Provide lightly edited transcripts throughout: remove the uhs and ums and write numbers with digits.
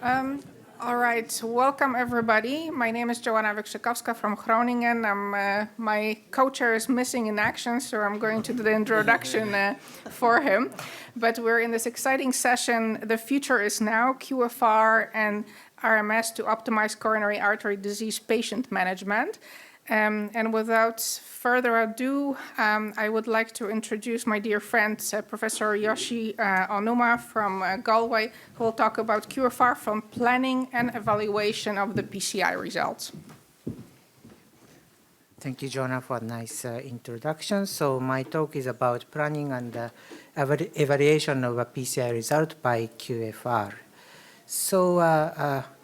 All right, welcome everybody. My name is Joanna Wikrzykowska from Groningen. My co-chair is missing in action, so I'm going to do the introduction for him. But we're in this exciting session, The Future is Now, QFR and RMS to optimize coronary artery disease patient management. And without further ado, I would like to introduce my dear friend, Professor Yoshi Onuma from Galway, who will talk about QFR from planning and evaluation of the PCI results. Thank you, Jonah, for a nice introduction. So my talk is about planning and evaluation of a PCI result by QFR. So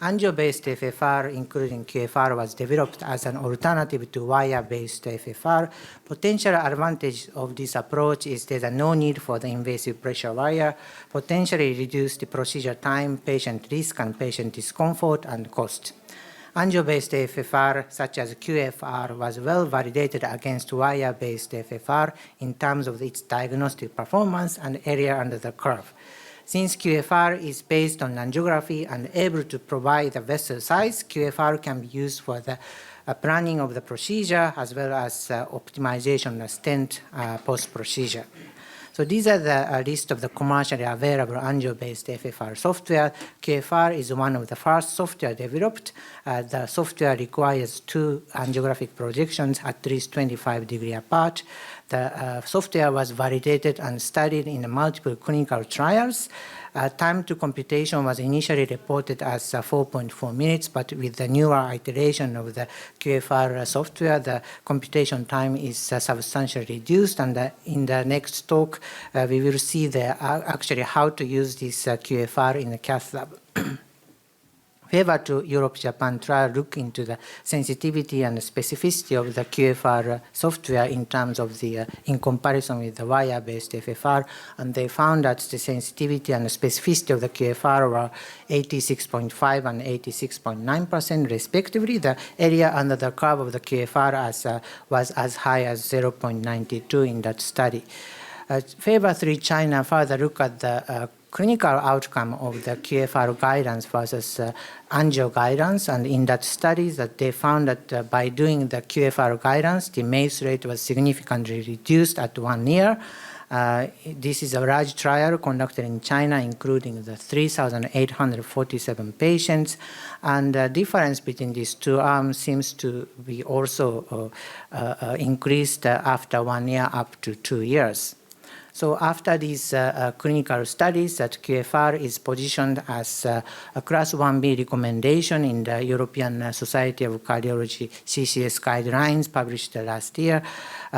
angio-based FFR, including QFR, was developed as an alternative to wire-based FFR. Potential advantage of this approach is there's no need for the invasive pressure wire, potentially reduce the procedure time, patient risk, and patient discomfort and cost. Angio-based FFR, such as QFR, was well validated against wire-based FFR in terms of its diagnostic performance and area under the curve. Since QFR is based on angiography and able to provide the vessel size, QFR can be used for the planning of the procedure as well as optimization of stent post-procedure. So these are the list of the commercially available angio-based FFR software. QFR is one of the first software developed. The software requires 2 angiographic projections at least 25 degrees apart. The software was validated and studied in multiple clinical trials. Time to computation was initially reported as 4.4 minutes, but with the newer iteration of the QFR software, the computation time is substantially reduced. And in the next talk, we will see actually how to use this QFR in the cath lab. Favor to Europe-Japan trial look into the sensitivity and specificity of the QFR software in terms of in comparison with the wire-based FFR, and they found that the sensitivity and the specificity of the QFR were 86.5 and 86.9% respectively. The area under the curve of the QFR was as high as 0.92 in that study. Favor 3 China further look at the clinical outcome of the QFR guidance versus angio guidance, and in that study that they found that by doing the QFR guidance, the MACE rate was significantly reduced at 1 year. This is a large trial conducted in China, including the 3,847 patients, and the difference between these 2 arms seems to be also increased after 1 year up to 2 years. So after these clinical studies, that QFR is positioned as a Class 1B recommendation in the European Society of Cardiology CCS guidelines published last year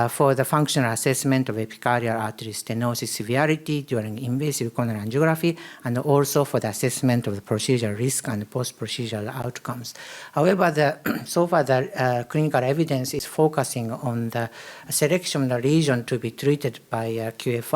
for the functional assessment of epicardial artery stenosis severity during invasive coronary angiography, and also for the assessment of the procedural risk and post-procedural outcomes. However, so far the clinical evidence is focusing on the selection of the region to be treated by QFR,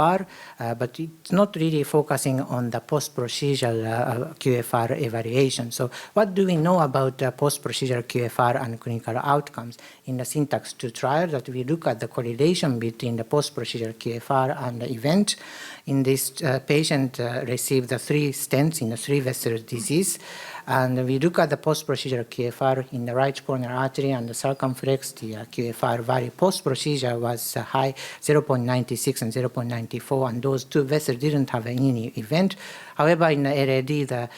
but it's not really focusing on the post-procedural QFR evaluation. So what do we know about post-procedural QFR and clinical outcomes? In the Syntax 2 trial, that we look at the correlation between the post-procedural QFR and the event. In this patient received the 3 stents in the 3-vessel disease. And we look at the post-procedural QFR in the right coronary artery and the circumflex. The QFR value post-procedure was high, 0.96 and 0.94, and those 2 vessels didn't have any event. However, in the LAD, the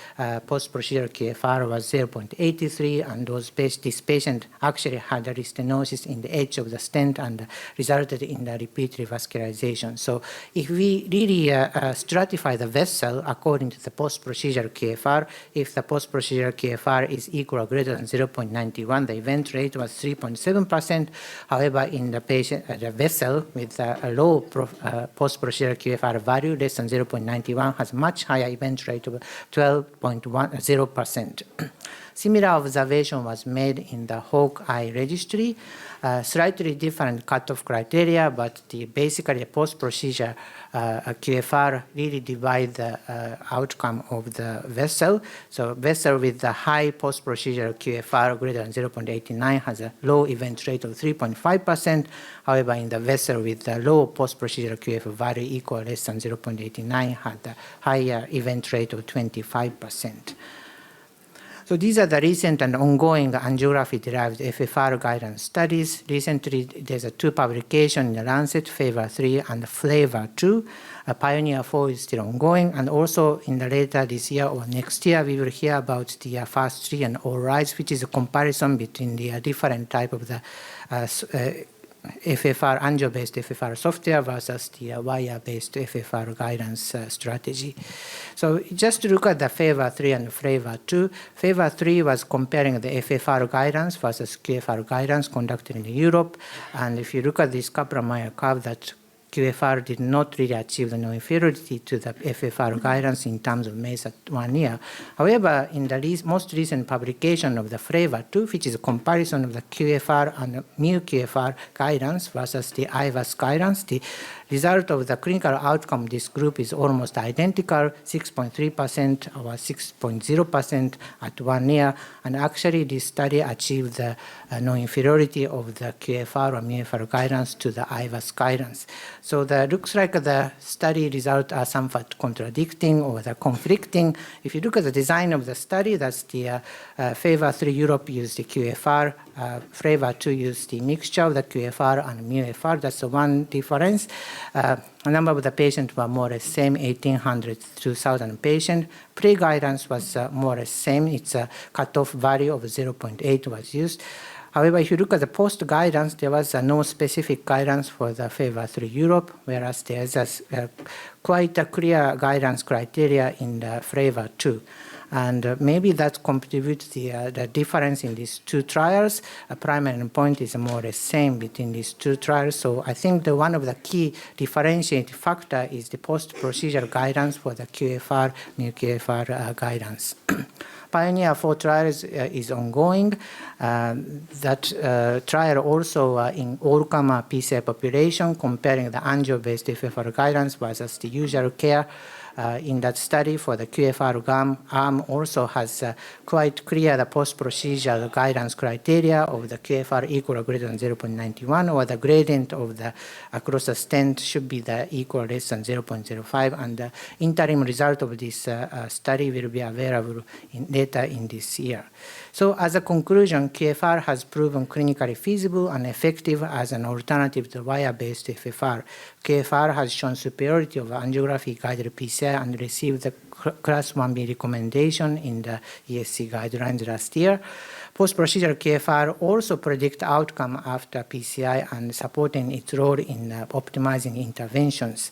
post-procedural QFR was 0.83, and this patient actually had a stenosis in the edge of the stent and resulted in the repeat revascularization. So if we really stratify the vessel according to the post-procedural QFR, if the post-procedural QFR is equal or greater than 0.91, the event rate was 3.7%. However, in the patient, the vessel with a low post-procedural QFR value less than 0.91 has much higher event rate of 12.10%. Similar observation was made in the Hawkeye registry. Slightly different cutoff criteria, but basically the post-procedure QFR really divide the outcome of the vessel. So vessel with the high post-procedure QFR greater than 0.89 has a low event rate of 3.5%. However, in the vessel with the low post-procedure QFR value equal or less than 0.89 had a higher event rate of 25%. So these are the recent and ongoing angiography-derived FFR guidance studies. Recently, there's two publications in the Lancet, FAVOR 3 and FLAVOR 2. Pioneer 4 is still ongoing, and also in the later this year or next year, we will hear about the FAST 3 and ALL-RISE, which is a comparison between the different type of the FFR, angio-based FFR software versus the wire-based FFR guidance strategy. So just to look at the FAVOR 3 and FLAVOR 2, FAVOR 3 was comparing the FFR guidance versus QFR guidance conducted in Europe. And if you look at this Kaplan-Meier curve, that QFR did not really achieve the non-inferiority to the FFR guidance in terms of MACE at 1 year. However, in the most recent publication of the FLAVOR 2, which is a comparison of the QFR and mu-QFR guidance versus the IVAS guidance, the result of the clinical outcome, this group is almost identical, 6.3% or 6.0% at 1 year. And actually, this study achieved the non-inferiority of the QFR or mu-FR guidance to the IVAS guidance. So it looks like the study results are somewhat contradicting or the conflicting. If you look at the design of the study, that's the FAVOR 3 Europe used the QFR, FLAVOR 2 used the mixture of the QFR and mu-FR. That's the one difference. A number of the patients were more or less same, 1,800 to 2,000 patients. Pre-guidance was more or less same. It's a cutoff value of 0.8 was used. However, if you look at the post-guidance, there was no specific guidance for the FAVOR 3 Europe, whereas there's quite a clear guidance criteria in the FLAVOR 2. And maybe that contributes the difference in these two trials. A primary endpoint is more or less same between these two trials. So I think one of the key differentiating factor is the post-procedure guidance for the QFR, mu-QFR guidance. Pioneer 4 trials is ongoing. That trial also in all-comer PCI population, comparing the angio-based FFR guidance versus the usual care. In that study for the QFR arm also has quite clear the post-procedure guidance criteria of the QFR equal or greater than 0.91, or the gradient of the across the stent should be the equal or less than 0.05, and the interim result of this study will be available later in this year. So as a conclusion, QFR has proven clinically feasible and effective as an alternative to wire-based FFR. QFR has shown superiority of angiography-guided PCI and received the Class 1B recommendation in the ESC guidelines last year. Post-procedural QFR also predict outcome after PCI and supporting its role in optimizing interventions.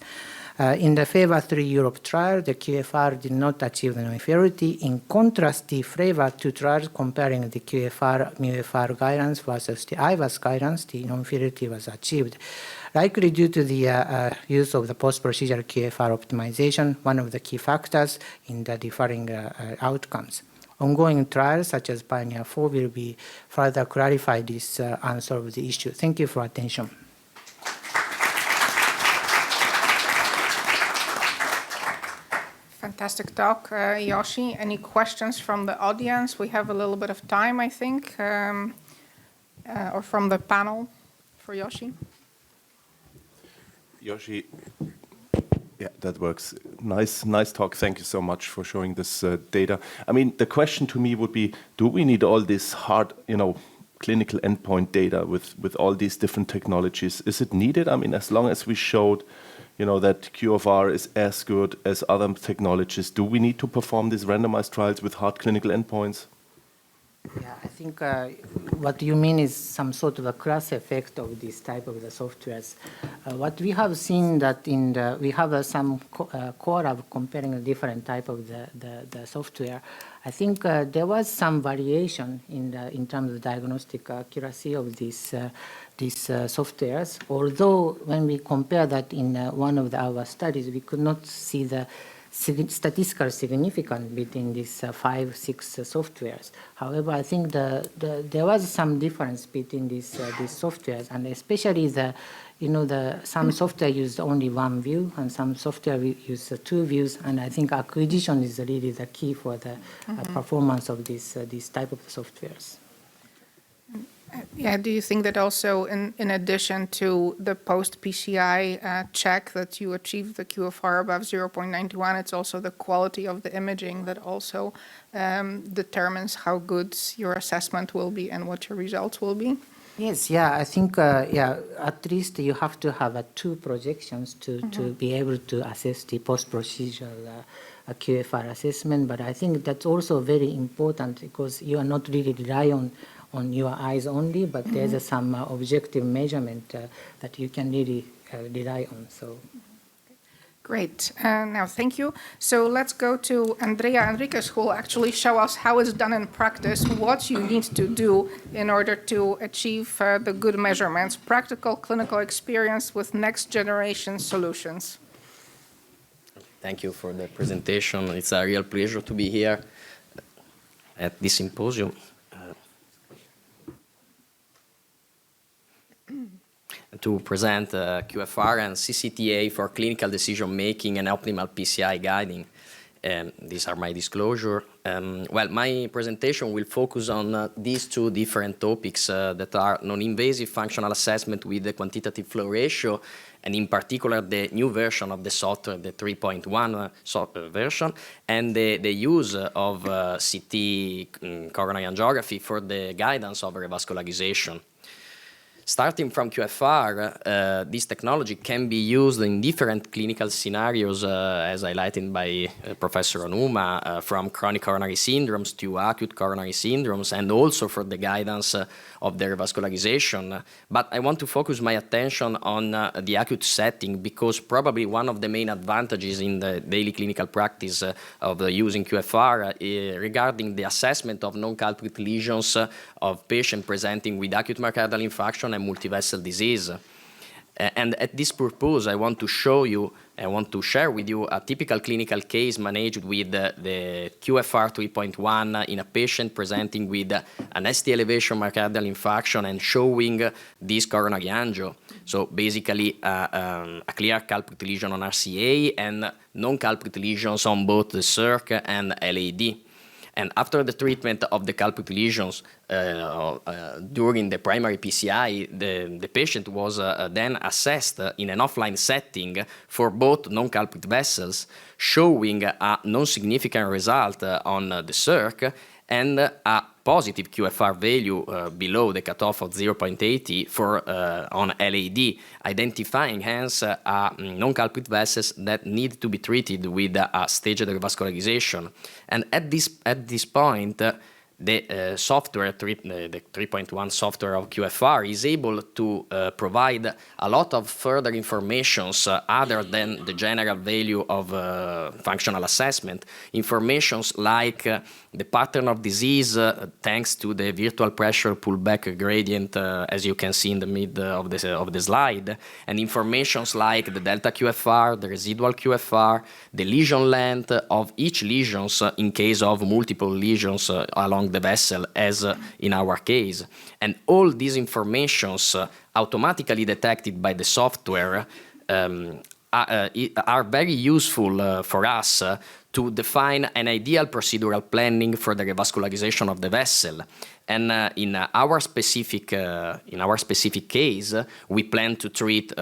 In the FAVOR 3 Europe trial, the QFR did not achieve the non-inferiority. In contrast, the FLAVOR 2 trial comparing the QFR, mu-FR guidance versus the IVAS guidance, the non-inferiority was achieved. Likely due to the use of the post-procedural QFR optimization, one of the key factors in the differing outcomes. Ongoing trials such as Pioneer 4 will be further clarify this answer of the issue. Thank you for attention. Fantastic talk, Yoshi. Any questions from the audience? We have a little bit of time, I think, or from the panel for Yoshi. Yoshi, yeah, that works. Nice talk. Thank you so much for showing this data. I mean, the question to me would be, do we need all this hard, clinical endpoint data with all these different technologies? Is it needed? I mean, as long as we showed, that QFR is as good as other technologies, do we need to perform these randomized trials with hard clinical endpoints? Yeah, I think what you mean is some sort of a class effect of this type of the softwares. What we have seen that we have some core of comparing a different type of the software. I think there was some variation in terms of diagnostic accuracy of these softwares. Although when we compare that in one of our studies, we could not see the statistical significance between these 5, 6 softwares. However, I think there was some difference between these softwares, and especially some software used only one view, and some software use 2 views. And I think acquisition is really the key for the performance of these type of softwares. Yeah, do you think that also in addition to the post-PCI check that you achieve the QFR above 0.91, it's also the quality of the imaging that also determines how good your assessment will be and what your results will be? Yes, yeah, I think, yeah, at least you have to have 2 projections to be able to assess the post-procedural QFR assessment. But I think that's also very important because you are not really relying on your eyes only, but there's some objective measurement that you can really rely on. So. Great. Now, thank you. So let's go to Andrea Enriquez, who will actually show us how it's done in practice, what you need to do in order to achieve the good measurements, practical clinical experience with next generation solutions. Thank you for the presentation. It's a real pleasure to be here at this symposium. To present QFR and CCTA for clinical decision-making and optimal PCI guiding. These are my disclosure. Well, my presentation will focus on these 2 different topics that are non-invasive functional assessment with the quantitative flow ratio, and in particular the new version of the software, the 3.1 version, and the use of CT coronary angiography for the guidance of revascularization. Starting from QFR, this technology can be used in different clinical scenarios, as highlighted by Professor Onuma, from chronic coronary syndromes to acute coronary syndromes, and also for the guidance of the revascularization. But I want to focus my attention on the acute setting, because probably one of the main advantages in the daily clinical practice of using QFR regarding the assessment of non-culprit lesions of patients presenting with acute myocardial infarction and multivessel disease. And at this purpose, I want to show you, I want to share with you a typical clinical case managed with the QFR 3.1 in a patient presenting with an ST elevation myocardial infarction and showing this coronary angio. So basically a clear culprit lesion on RCA and non-culprit lesions on both the circ and LAD. And after the treatment of the culprit lesions during the primary PCI, the patient was then assessed in an offline setting for both non-culprit vessels, showing a non-significant result on the circ and a positive QFR value below the cutoff of 0.80 for on LAD, identifying hence non-culprit vessels that need to be treated with a staged revascularization. And at this point, the software, the 3.1 software of QFR is able to provide a lot of further informations other than the general value of functional assessment. Informations like the pattern of disease thanks to the virtual pressure pullback gradient, as you can see in the mid of the slide, and informations like the delta QFR, the residual QFR, the lesion length of each lesions in case of multiple lesions along the vessel, as in our case. And all these informations automatically detected by the software are very useful for us to define an ideal procedural planning for the revascularization of the vessel. And in our specific case, we plan to treat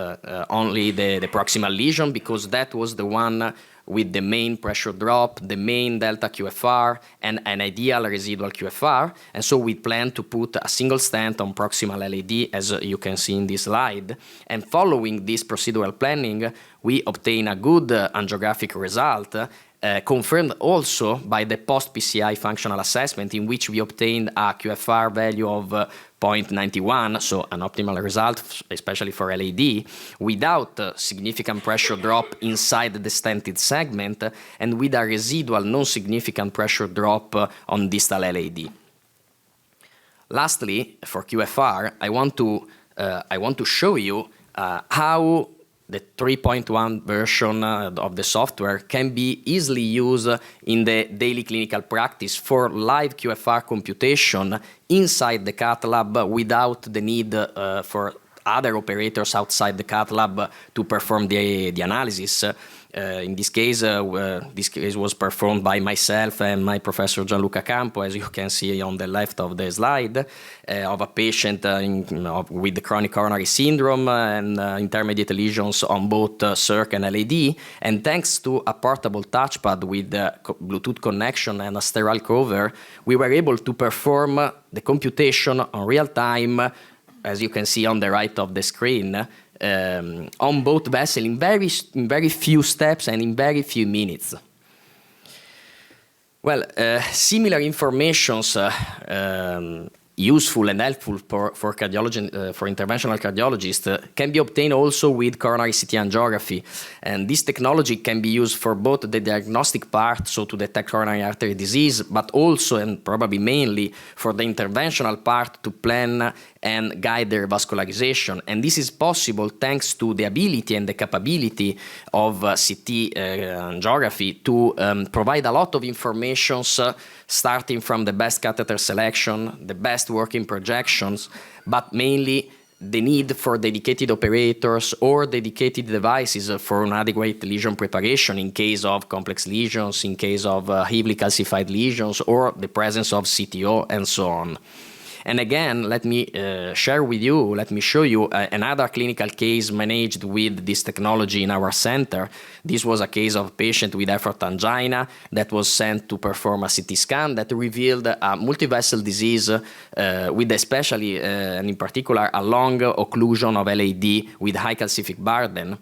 only the proximal lesion, because that was the one with the main pressure drop, the main delta QFR, and an ideal residual QFR. And so we plan to put a single stent on proximal LAD, as you can see in this slide. And following this procedural planning, we obtain a good angiographic result, confirmed also by the post-PCI functional assessment, in which we obtained a QFR value of 0.91, so an optimal result, especially for LAD, without significant pressure drop inside the stented segment, and with a residual non-significant pressure drop on distal LAD. Lastly, for QFR, I want to show you how the 3.1 version of the software can be easily used in the daily clinical practice for live QFR computation inside the cath lab without the need for other operators outside the cath lab to perform the analysis. In this case was performed by myself and my professor Gianluca Campo, as you can see on the left of the slide, of a patient with chronic coronary syndrome and intermediate lesions on both circ and LAD. And thanks to a portable touchpad with Bluetooth connection and a sterile cover, we were able to perform the computation on real time, as you can see on the right of the screen, on both vessels in very few steps and in very few minutes. Well, similar informations useful and helpful for cardiology, for interventional cardiologists, can be obtained also with coronary CT angiography. And this technology can be used for both the diagnostic part, so to detect coronary artery disease, but also and probably mainly for the interventional part to plan and guide their vascularization. And this is possible thanks to the ability and the capability of CT angiography to provide a lot of information starting from the best catheter selection, the best working projections, but mainly the need for dedicated operators or dedicated devices for an adequate lesion preparation in case of complex lesions, in case of heavily calcified lesions, or the presence of CTO, and so on. And again, let me show you another clinical case managed with this technology in our center. This was a case of a patient with effort angina that was sent to perform a CT scan that revealed a multivessel disease with especially, and in particular, a long occlusion of LAD with high calcific burden.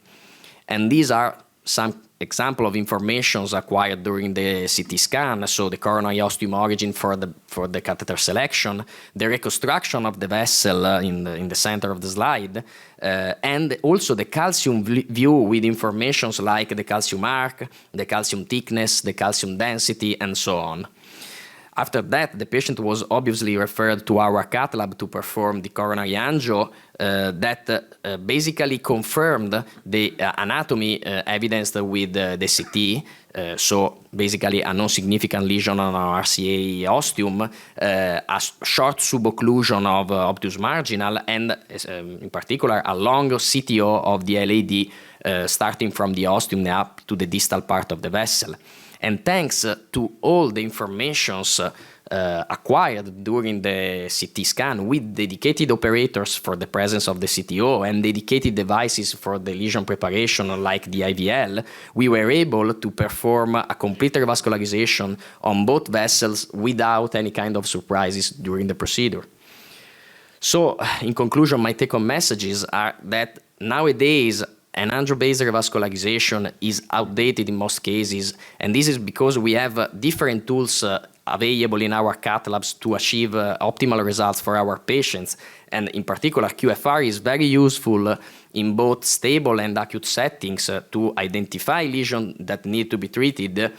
And these are some example of informations acquired during the CT scan, so the coronary ostium origin for the catheter selection, the reconstruction of the vessel in the center of the slide, and also the calcium view with informations like the calcium arc, the calcium thickness, the calcium density, and so on. After that, the patient was obviously referred to our cath lab to perform the coronary angio that basically confirmed the anatomy evidenced with the CT. So basically a non-significant lesion on our RCA ostium, a short subocclusion of obtuse marginal, and in particular a long CTO of the LAD starting from the ostium up to the distal part of the vessel. And thanks to all the informations acquired during the CT scan with dedicated operators for the presence of the CTO and dedicated devices for the lesion preparation like the IVL, we were able to perform a complete revascularization on both vessels without any kind of surprises during the procedure. So, in conclusion, my take-home messages are that nowadays an angio-based revascularization is outdated in most cases, and this is because we have different tools available in our cath labs to achieve optimal results for our patients. And in particular, QFR is very useful in both stable and acute settings to identify lesions that need to be treated,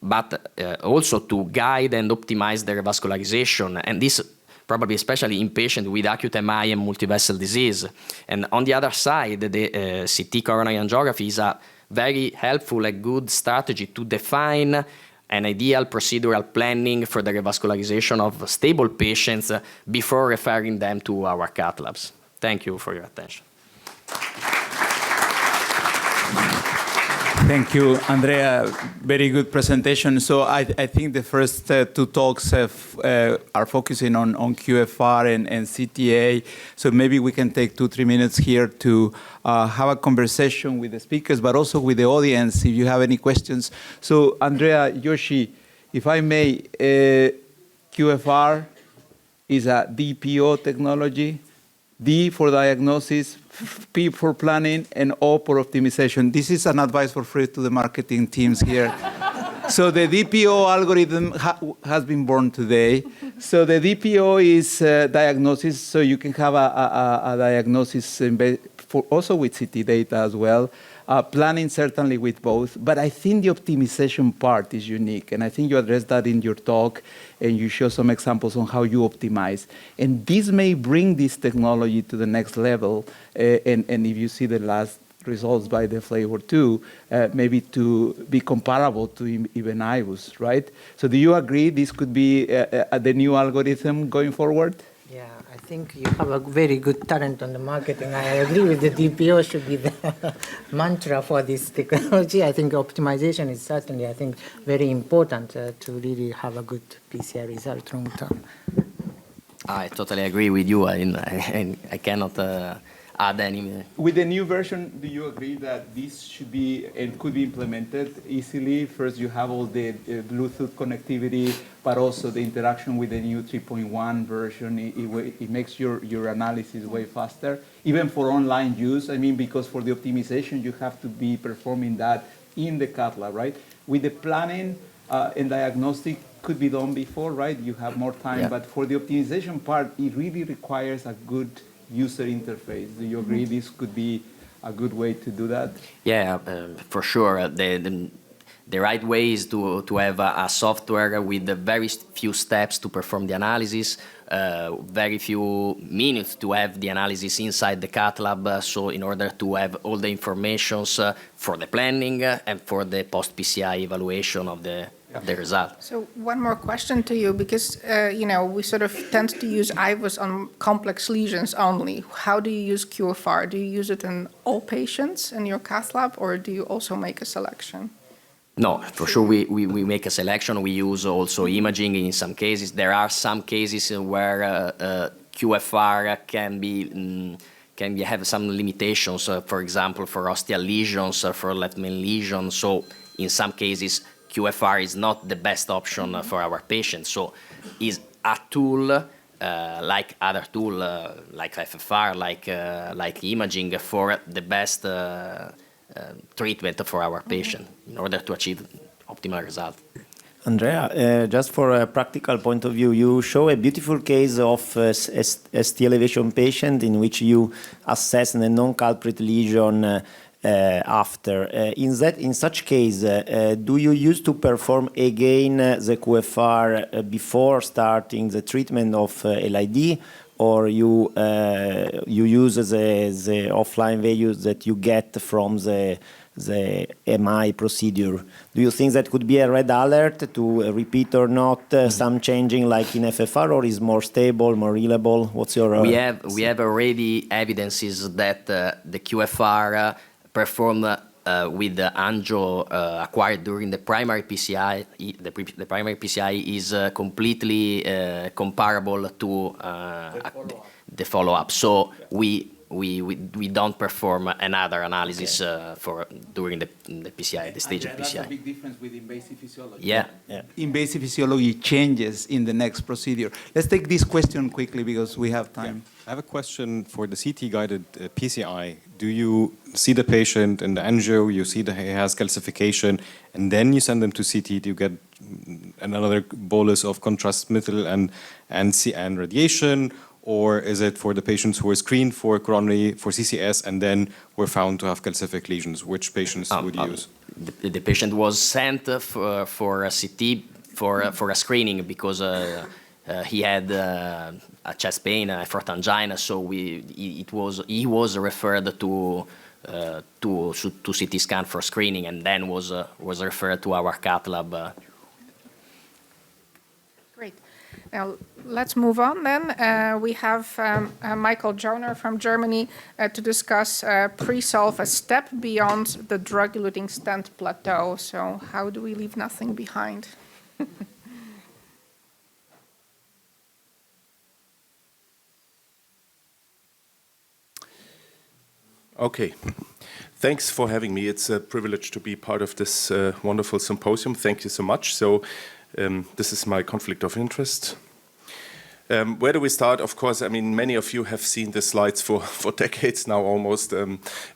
but also to guide and optimize the revascularization. And this probably especially in patients with acute MI and multivessel disease. And on the other side, the CT coronary angiography is a very helpful and good strategy to define an ideal procedural planning for the revascularization of stable patients before referring them to our cath labs. Thank you for your attention. Thank you, Andrea. Very good presentation. So I think the first two talks are focusing on QFR and CTA. So maybe we can take 2-3 minutes here to have a conversation with the speakers, but also with the audience if you have any questions. So Andrea, Yoshi, if I may, QFR is a DPO technology, D for diagnosis, P for planning, and O for optimization. This is an advice for free to the marketing teams here. So the DPO algorithm has been born today. So the DPO is diagnosis, so you can have a diagnosis also with CT data as well. Planning certainly with both, but I think the optimization part is unique, and I think you addressed that in your talk, and you show some examples on how you optimize. And this may bring this technology to the next level, and if you see the last results by the Flavor 2, maybe to be comparable to even IVUS, right? So do you agree this could be the new algorithm going forward? Yeah, I think you have a very good talent on the marketing. I agree with the DPO should be the mantra for this technology. I think optimization is certainly, I think, very important to really have a good PCR result long term. I totally agree with you. I cannot add any. With the new version, do you agree that this should be and could be implemented easily? First, you have all the Bluetooth connectivity, but also the interaction with the new 3.1 version. It makes your analysis way faster, even for online use. I mean, because for the optimization, you have to be performing that in the cath lab, right? With the planning and diagnostic could be done before, right? You have more time, Yeah. but for the optimization part, it really requires a good user interface. Do you agree this could be a good way to do that? Yeah, for sure. The right way is to have a software with very few steps to perform the analysis, very few minutes to have the analysis inside the cath lab. So in order to have all the informations for the planning and for the post-PCI evaluation of the result. So one more question to you, because we sort of tend to use IVUS on complex lesions only. How do you use QFR? Do you use it in all patients in your cath lab, or do you also make a selection? No, for sure we make a selection. We use also imaging in some cases. There are some cases where QFR can have some limitations. For example, for ostial lesions, for left main lesions. So in some cases, QFR is not the best option for our patients. So is a tool like other tool like FFR, like imaging for the best treatment for our patient in order to achieve optimal result. Andrea, just for a practical point of view, you show a beautiful case of ST elevation patient in which you assess the non-culprit lesion after. In such case, do you use to perform again the QFR before starting the treatment of LID, or you use the offline values that you get from the MI procedure? Do you think that could be a red alert to repeat or not some changing like in FFR, or is more stable, more reliable? What's your? We have already evidences that the QFR performed with the angio acquired during the primary PCI. The primary PCI is completely comparable to the follow-up. So we don't perform another analysis during the PCI, the stage of PCI. That's a big difference with invasive physiology. Yeah. Invasive physiology changes in the next procedure. Let's take this question quickly because we have time. Yeah. I have a question for the CT-guided PCI. Do you see the patient in the angio, you see that he has calcification, and then you send them to CT to get another bolus of contrast metal and radiation? Or is it for the patients who were screened for coronary, for CCS, and then were found to have calcific lesions? Which patients would you use? The patient was sent for a CT for a screening because he had a chest pain, a throat angina. So he was referred to CT scan for screening, and then was referred to our cath lab. Great. Now, let's move on then. We have Michael Joner from Germany to discuss pre-solve a step beyond the drug-eluting stent plateau. So how do we leave nothing behind? Okay. Thanks for having me. It's a privilege to be part of this wonderful symposium. Thank you so much. So this is my conflict of interest. Where do we start? Of course, I mean, many of you have seen the slides for decades now almost.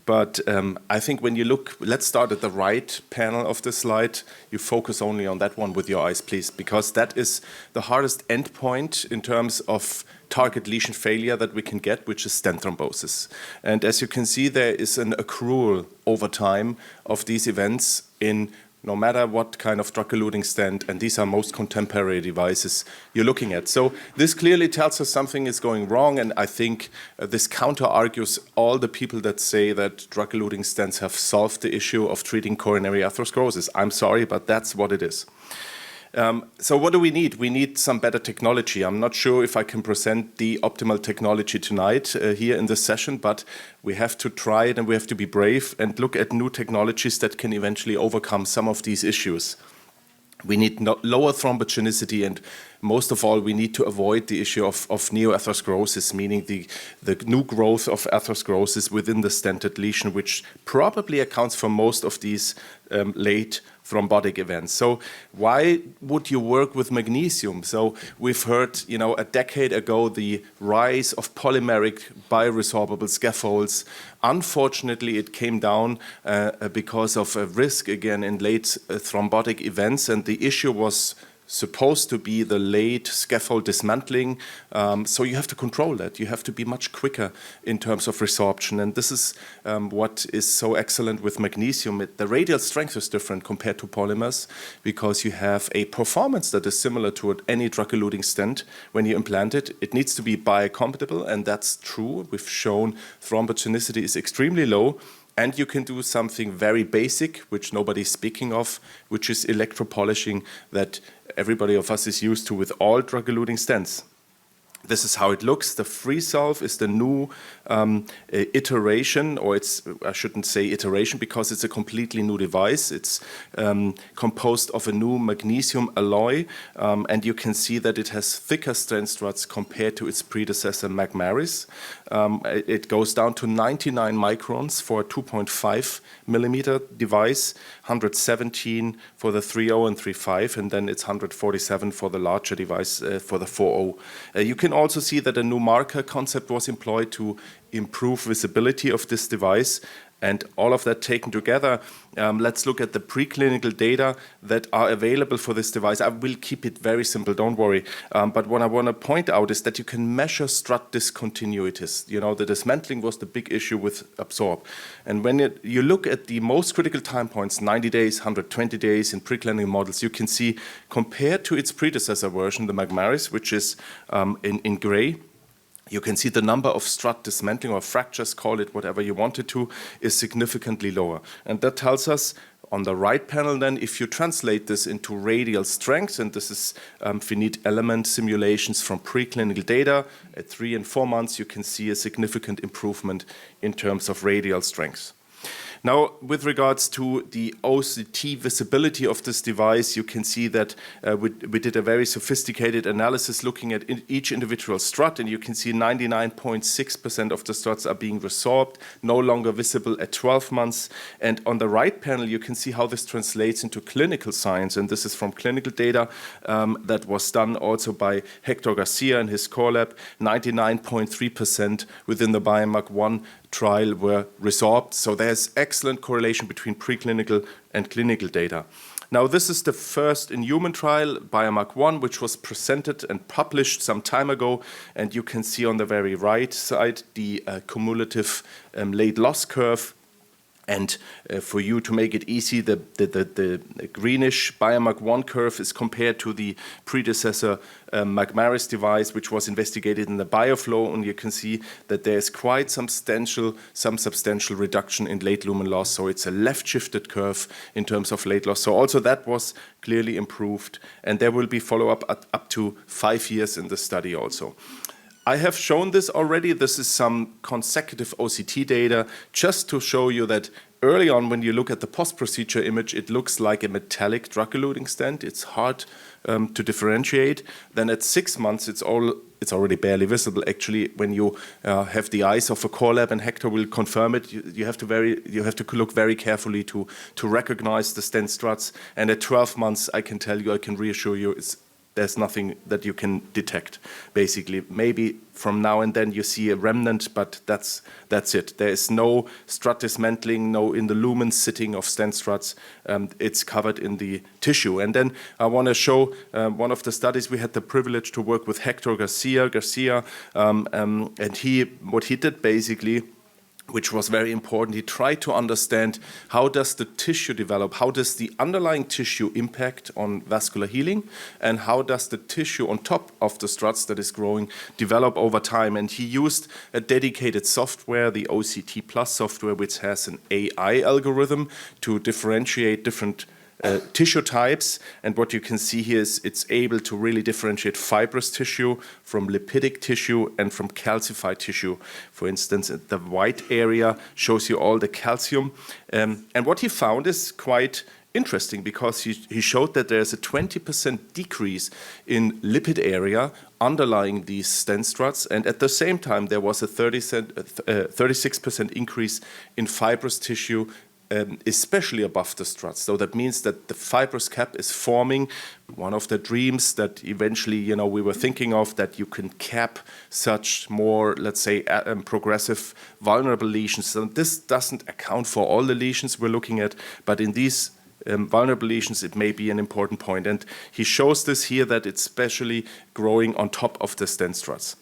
But I think when you look, let's start at the right panel of the slide. You focus only on that one with your eyes, please, because that is the hardest endpoint in terms of target lesion failure that we can get, which is stent thrombosis. And as you can see, there is an accrual over time of these events in no matter what kind of drug-eluting stent, and these are most contemporary devices you're looking at. So this clearly tells us something is going wrong, and I think this counter-argues all the people that say that drug-eluting stents have solved the issue of treating coronary atherosclerosis. I'm sorry, but that's what it is. So what do we need? We need some better technology. I'm not sure if I can present the optimal technology tonight here in this session, but we have to try it and we have to be brave and look at new technologies that can eventually overcome some of these issues. We need lower thrombogenicity, and most of all, we need to avoid the issue of neoatherosclerosis, meaning the new growth of atherosclerosis within the stented lesion, which probably accounts for most of these late thrombotic events. So why would you work with magnesium? So we've heard, a decade ago, the rise of polymeric bioresorbable scaffolds. Unfortunately, it came down because of a risk, again, in late thrombotic events, and the issue was supposed to be the late scaffold dismantling. So you have to control that. You have to be much quicker in terms of resorption. And this is what is so excellent with magnesium. The radial strength is different compared to polymers because you have a performance that is similar to any drug-eluting stent when you implant it. It needs to be biocompatible, and that's true. We've shown thrombogenicity is extremely low. And you can do something very basic, which nobody's speaking of, which is electropolishing that everybody of us is used to with all drug-eluting stents. This is how it looks. The FreeSolve is the new iteration, or I shouldn't say iteration because it's a completely new device. It's composed of a new magnesium alloy, and you can see that it has thicker stent struts compared to its predecessor, Magmaris. It goes down to 99 microns for a 2.5 millimeter device, 117 for the 3.0 and 3.5, and then it's 147 for the larger device for the 4.0. You can also see that a new marker concept was employed to improve visibility of this device. And all of that taken together, let's look at the preclinical data that are available for this device. I will keep it very simple, don't worry. But what I want to point out is that you can measure strut discontinuities. The dismantling was the big issue with Absorb. And when you look at the most critical time points, 90 days, 120 days in preclinical models, you can see compared to its predecessor version, the Magmaris, which is in gray, you can see the number of strut dismantling or fractures, call it whatever you wanted to, is significantly lower. And that tells us on the right panel then, if you translate this into radial strength, and this is finite element simulations from preclinical data, at 3 and 4 months you can see a significant improvement in terms of radial strength. Now, with regards to the OCT visibility of this device, you can see that we did a very sophisticated analysis looking at each individual strut, and you can see 99.6% of the struts are being resorbed, no longer visible at 12 months. And on the right panel, you can see how this translates into clinical science, and this is from clinical data that was done also by Hector Garcia and his core lab. 99.3% within the BioMark-1 trial were resorbed. So there's excellent correlation between preclinical and clinical data. Now, this is the first in-human trial, BioMark-1, which was presented and published some time ago. And you can see on the very right side the cumulative late loss curve. And for you to make it easy, the greenish BioMark-1 curve is compared to the predecessor Magmaris device, which was investigated in the BioFlow, and you can see that there is quite some substantial reduction in late lumen loss. So it's a left-shifted curve in terms of late loss. So also that was clearly improved, and there will be follow-up up to 5 years in the study also. I have shown this already. This is some consecutive OCT data just to show you that early on when you look at the post-procedure image, it looks like a metallic drug-eluting stent. It's hard to differentiate. Then at 6 months, it's already barely visible. Actually, when you have the eyes of a core lab, and Hector will confirm it, you have to look very carefully to recognize the stent struts. And at 12 months, I can reassure you, there's nothing that you can detect, basically. Maybe from now and then you see a remnant, but that's it. There is no strut dismantling, no in the lumen sitting of stent struts. It's covered in the tissue. And then I want to show one of the studies. We had the privilege to work with Hector Garcia, and what he did basically, which was very important, he tried to understand how does the tissue develop, how does the underlying tissue impact on vascular healing, and how does the tissue on top of the struts that is growing develop over time. And he used a dedicated software, the OCT Plus software, which has an AI algorithm to differentiate different tissue types. And what you can see here is it's able to really differentiate fibrous tissue from lipidic tissue and from calcified tissue. For instance, the white area shows you all the calcium. And what he found is quite interesting, because he showed that there's a 20% decrease in lipid area underlying these stent struts, and at the same time there was a 36% increase in fibrous tissue, especially above the struts. So that means that the fibrous cap is forming. One of the dreams that eventually, we were thinking of, that you can cap such more, let's say, progressive vulnerable lesions. So this doesn't account for all the lesions we're looking at, but in these vulnerable lesions, it may be an important point. And he shows this here, that it's especially growing on top of the stent struts.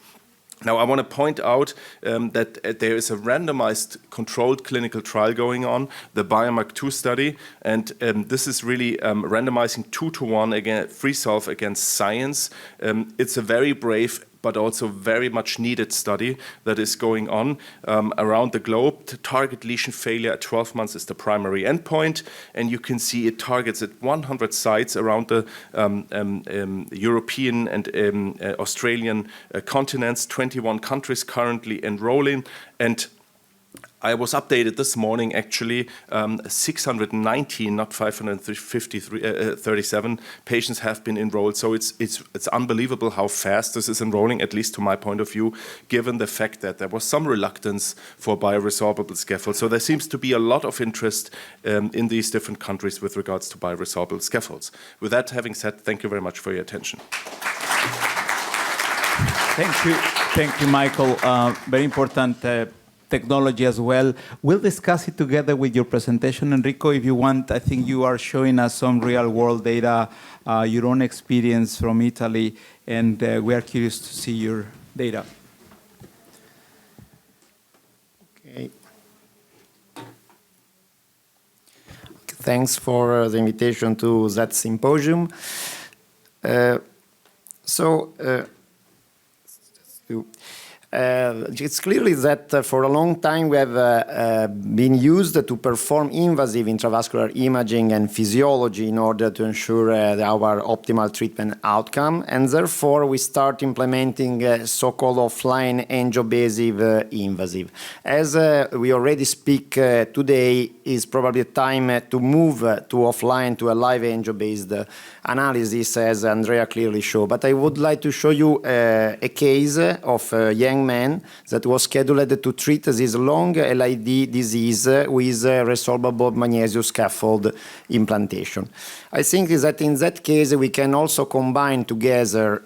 Now, I want to point out that there is a randomized controlled clinical trial going on, the BIOMAG-2 study, and this is really randomizing 2-to-1 against Freesolve against science. It's a very brave but also very much needed study that is going on around the globe. To target lesion failure at 12 months is the primary endpoint, and you can see it targets at 100 sites around the European and Australian continents, 21 countries currently enrolling, and I was updated this morning, actually, 619, not 537 patients have been enrolled. So it's unbelievable how fast this is enrolling, at least to my point of view, given the fact that there was some reluctance for bioresorbable scaffolds. So there seems to be a lot of interest in these different countries with regards to bioresorbable scaffolds. With that having said, thank you very much for your attention. Thank you, Michael. Very important technology as well. We'll discuss it together with your presentation, Enrico, if you want. I think you are showing us some real-world data, your own experience from Italy, and we are curious to see your data. Okay. Thanks for the invitation to that symposium. It's clearly that for a long time we have been used to perform invasive intravascular imaging and physiology in order to ensure our optimal treatment outcome, and therefore we start implementing so-called offline angio-based invasive. As we already speak today, is probably time to move to offline, to a live angio-based analysis, as Andrea clearly showed. But I would like to show you a case of a young man that was scheduled to treat this long LID disease with resorbable magnesium scaffold implantation. I think that in that case we can also combine together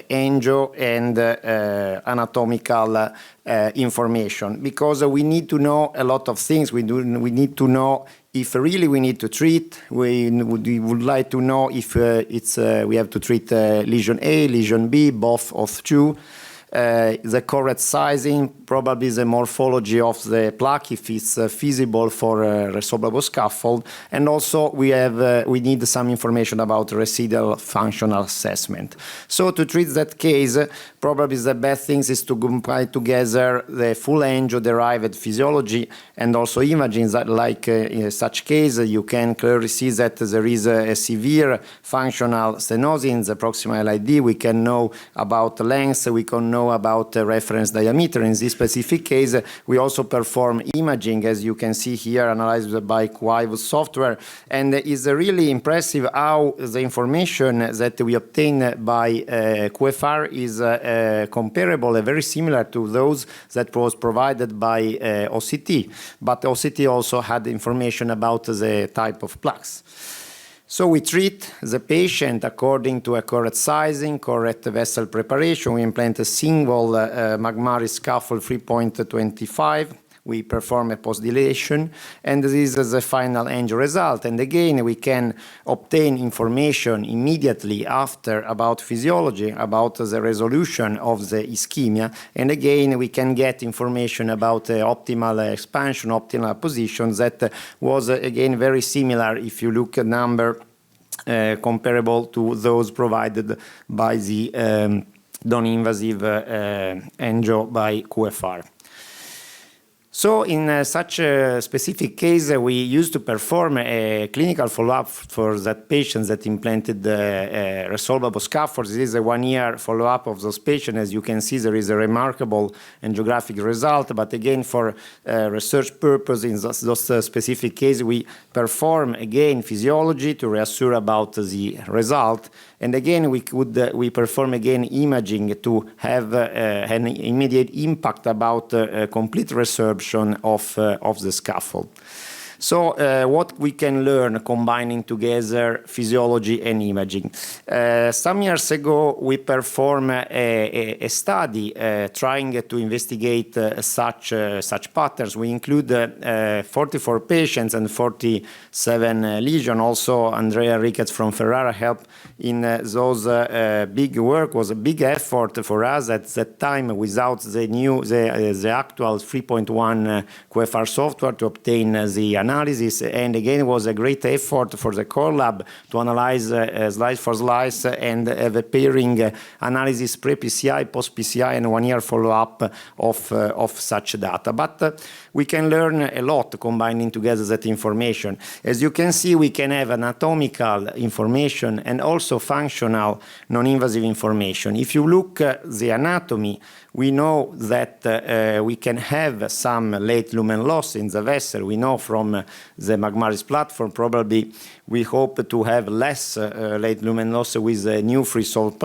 angio and anatomical information, because we need to know a lot of things. We need to know if really we need to treat. We would like to know if we have to treat lesion A, lesion B, both of two. The correct sizing, probably the morphology of the plaque, if it's feasible for a resorbable scaffold, and also we need some information about residual functional assessment. So to treat that case, probably the best thing is to combine together the full angio-derived physiology and also imaging. That, like in such case, you can clearly see that there is a severe functional stenosis in the proximal LID. We can know about length, we can know about reference diameter. In this specific case, we also perform imaging, as you can see here, analyzed by Quive software, and it's really impressive how the information that we obtain by QFR is comparable and very similar to those that was provided by OCT, but OCT also had information about the type of plaques. So we treat the patient according to a correct sizing, correct vessel preparation. We implant a single Magmari scaffold 3.25. We perform a post-dilation, and this is the final angio result. And again, we can obtain information immediately after about physiology, about the resolution of the ischemia. And again, we can get information about optimal expansion, optimal position that was, again, very similar if you look at number comparable to those provided by the non-invasive angio by QFR. So in such a specific case, we used to perform a clinical follow-up for that patients that implanted the resorbable scaffolds. This is a 1-year follow-up of those patients. As you can see, there is a remarkable angiographic result. But again, for research purpose, in those specific cases, we perform again physiology to reassure about the result. And again, we perform again imaging to have an immediate impact about complete resorption of the scaffold. So what we can learn combining together physiology and imaging. Some years ago, we performed a study trying to investigate such patterns. We include 44 patients and 47 lesions. Also, Andrea Ricketts from Ferrara helped in those big work. It was a big effort for us at that time without the actual 3.1 QFR software to obtain the analysis, and again, it was a great effort for the core lab to analyze slice for slice and have a pairing analysis pre-PCI, post-PCI, and 1-year follow-up of such data. But we can learn a lot combining together that information. As you can see, we can have anatomical information and also functional non-invasive information. If you look at the anatomy, we know that we can have some late lumen loss in the vessel. We know from the Magmaris platform, probably we hope to have less late lumen loss with the new freesolve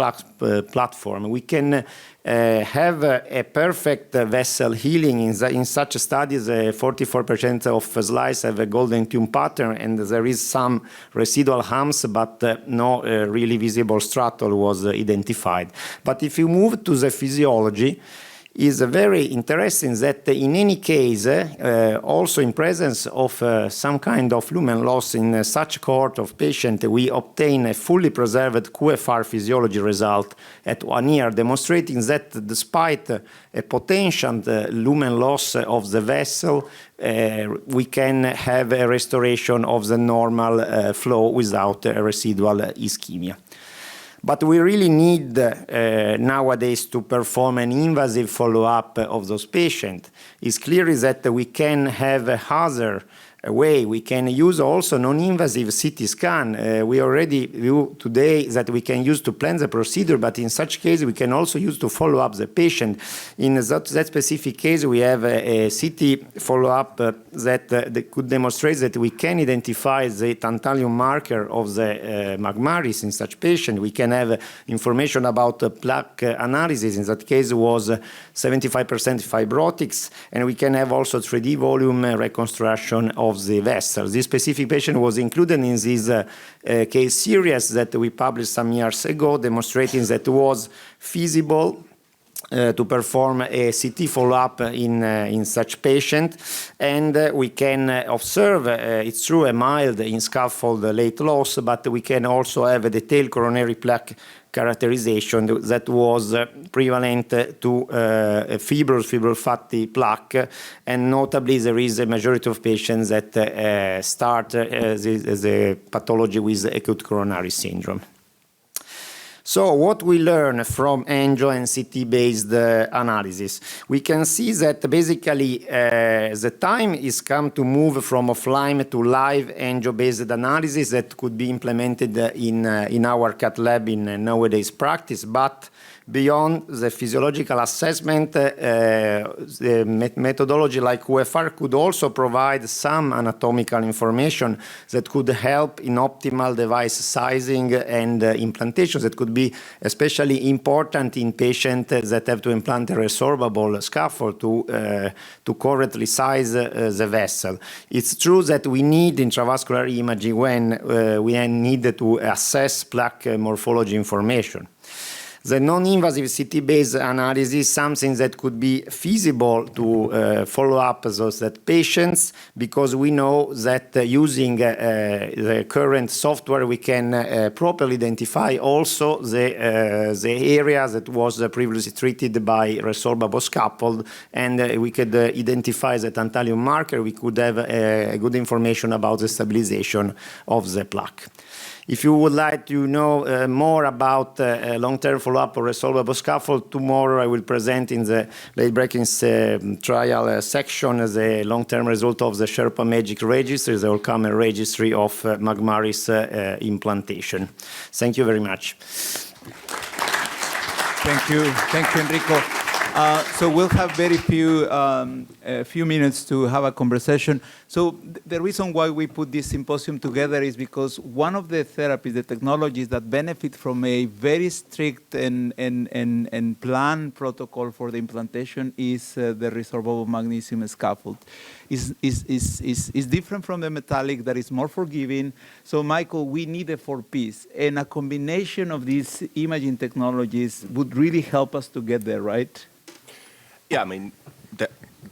platform. We can have a perfect vessel healing. In such studies, 44% of slices have a golden tune pattern, and there is some residual humps, but no really visible stratum was identified. But if you move to the physiology, is very interesting that in any case, also in presence of some kind of lumen loss in such cohort of patient, we obtain a fully preserved QFR physiology result at 1 year, demonstrating that despite a potential lumen loss of the vessel, we can have a restoration of the normal flow without residual ischemia. But we really need nowadays to perform an invasive follow-up of those patients. It's clear that we can have other way. We can use also non-invasive CT scan. We already view today that we can use to plan the procedure, but in such case, we can also use to follow up the patient. In that specific case, we have a CT follow-up that could demonstrate that we can identify the tantalum marker of the Magmaris in such patient. We can have information about plaque analysis. In that case, it was 75% fibrotics, and we can have also 3D volume reconstruction of the vessel. This specific patient was included in this case series that we published some years ago, demonstrating that it was feasible to perform a CT follow-up in such patient, and we can observe, it's true, a mild in scaffold late loss, but we can also have a detailed coronary plaque characterization that was prevalent to fibrous fatty plaque, and notably there is a majority of patients that start the pathology with acute coronary syndrome. So what we learn from angio and CT-based analysis, we can see that basically the time is come to move from offline to live angio-based analysis that could be implemented in our cath lab in nowadays practice, but beyond the physiological assessment, the methodology like QFR could also provide some anatomical information that could help in optimal device sizing and implantations that could be especially important in patients that have to implant a resorbable scaffold to correctly size the vessel. It's true that we need intravascular imaging when we need to assess plaque morphology information. The non-invasive CT-based analysis is something that could be feasible to follow up those patients, because we know that using the current software we can properly identify also the area that was previously treated by resorbable scaffold, and we could identify the tantalum marker. We could have good information about the stabilization of the plaque. If you would like to know more about long-term follow-up or resolvable scaffold, tomorrow I will present in the late-breaking trial section the long-term result of the Sherpa Magic Registry, the all-comer registry of Magmaris implantation. Thank you very much. Thank you, Enrico. So we'll have very few minutes to have a conversation. So the reason why we put this symposium together is because one of the therapies, the technologies that benefit from a very strict and planned protocol for the implantation is the resorbable magnesium scaffold. Is different from the metallic that is more forgiving. So Michael, we need a 4-piece, and a combination of these imaging technologies would really help us to get there, right? Yeah, I mean,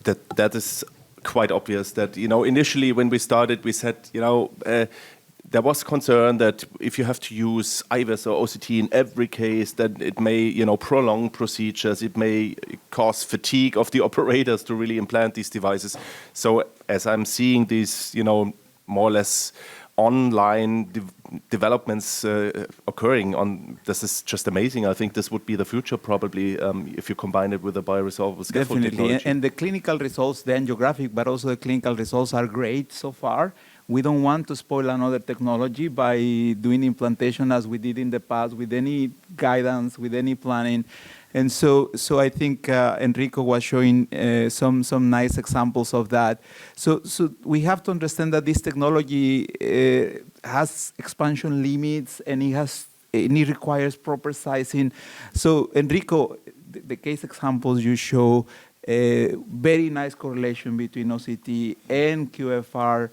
that is quite obvious that, initially when we started, we said, there was concern that if you have to use IVUS or OCT in every case, that it may, prolong procedures, it may cause fatigue of the operators to really implant these devices. So as I'm seeing these, more or less online developments occurring this is just amazing. I think this would be the future probably if you combine it with a bioresorbable scaffold technology. And the clinical results, the angiographic, but also the clinical results are great so far. We don't want to spoil another technology by doing implantation as we did in the past with any guidance, with any planning. And so I think Enrico was showing some nice examples of that. So we have to understand that this technology has expansion limits, and it requires proper sizing. So Enrico, the case examples you show, very nice correlation between OCT and QFR,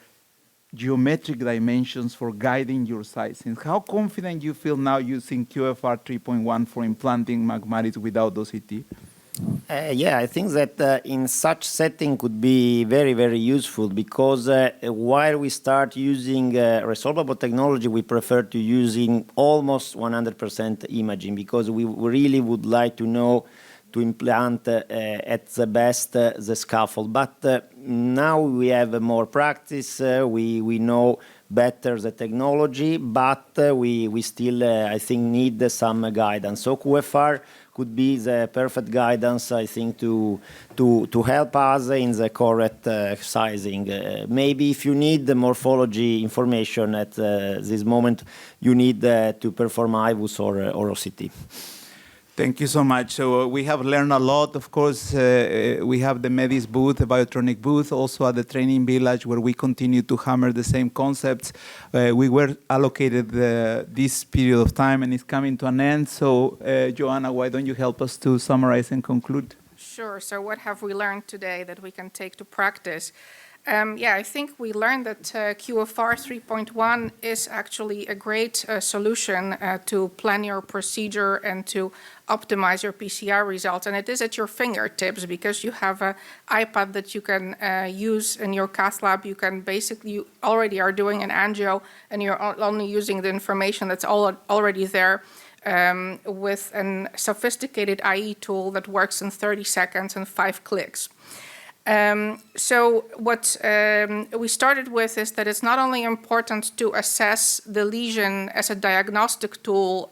geometric dimensions for guiding your sizing. How confident you feel now using QFR 3.1 for implanting Magmaris without OCT? Yeah, I think that in such setting could be very, very useful because while we start using resorbable technology, we prefer to using almost 100% imaging because we really would like to know to implant at the best the scaffold. But now we have more practice, we know better the technology, but we still, I think, need some guidance. So QFR could be the perfect guidance, I think, to help us in the correct sizing. Maybe if you need the morphology information at this moment, you need to perform IVUS or OCT. Thank you so much. So we have learned a lot. Of course, we have the Medis booth, the Biotronic booth, also at the training village where we continue to hammer the same concepts. We were allocated this period of time and it's coming to an end. So Joanna, why don't you help us to summarize and conclude? Sure. So what have we learned today that we can take to practice? I think we learned that QFR 3.1 is actually a great solution to plan your procedure and to optimize your PCR results. And it is at your fingertips because you have an iPad that you can use in your cath lab. You can you already are doing an angio and you're only using the information that's already there with a sophisticated IE tool that works in 30 seconds and 5 clicks. So what we started with is that it's not only important to assess the lesion as a diagnostic tool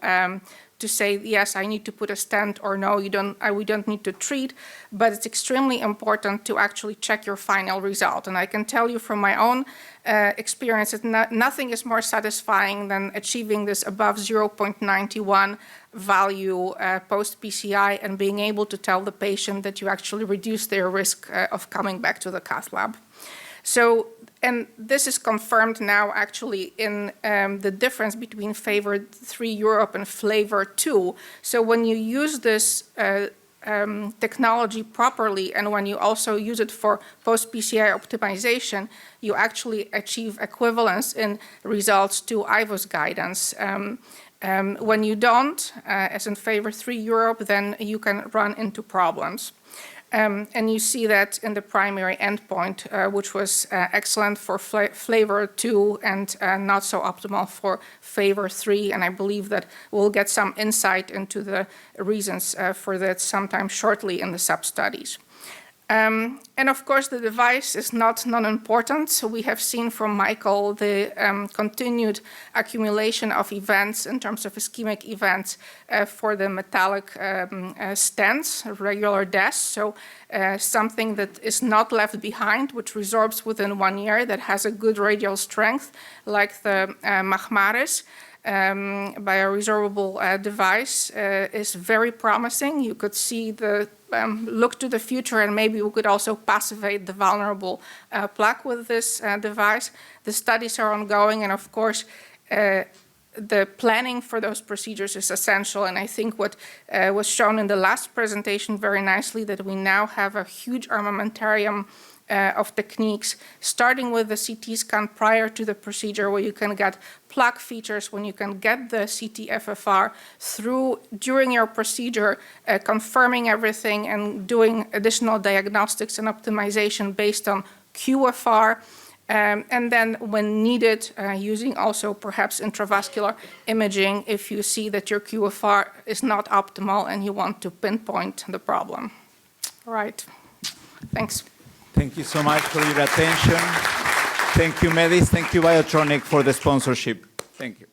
to say, yes, I need to put a stent, or no, we don't need to treat, but it's extremely important to actually check your final result. And I can tell you from my own experience that nothing is more satisfying than achieving this above 0.91 value post-PCI and being able to tell the patient that you actually reduce their risk of coming back to the cath lab. So, and this is confirmed now actually in the difference between Favor 3 Europe and Flavor 2. So when you use this technology properly and when you also use it for post-PCI optimization, you actually achieve equivalence in results to IVUS guidance. When you don't, as in Favor 3 Europe, then you can run into problems. And you see that in the primary endpoint, which was excellent for Flavor 2 and not so optimal for Favor 3. And I believe that we'll get some insight into the reasons for that sometime shortly in the sub-studies. And of course, the device is not non-important. So we have seen from Michael the continued accumulation of events in terms of ischemic events for the metallic stents, regular deaths. So something that is not left behind, which resorbs within 1 year, that has a good radial strength, like the Magmaris. By a resorbable device is very promising. You could see the look to the future, and maybe we could also passivate the vulnerable plaque with this device. The studies are ongoing, and of course, the planning for those procedures is essential. And I think what was shown in the last presentation very nicely, that we now have a huge armamentarium of techniques, starting with the CT scan prior to the procedure, where you can get plaque features, when you can get the CT FFR through during your procedure, confirming everything and doing additional diagnostics and optimization based on QFR, and then when needed, using also perhaps intravascular imaging if you see that your QFR is not optimal and you want to pinpoint the problem. All right, thanks. Thank you so much for your attention. Thank you, Medis. Thank you, Biotronic, for the sponsorship. Thank you.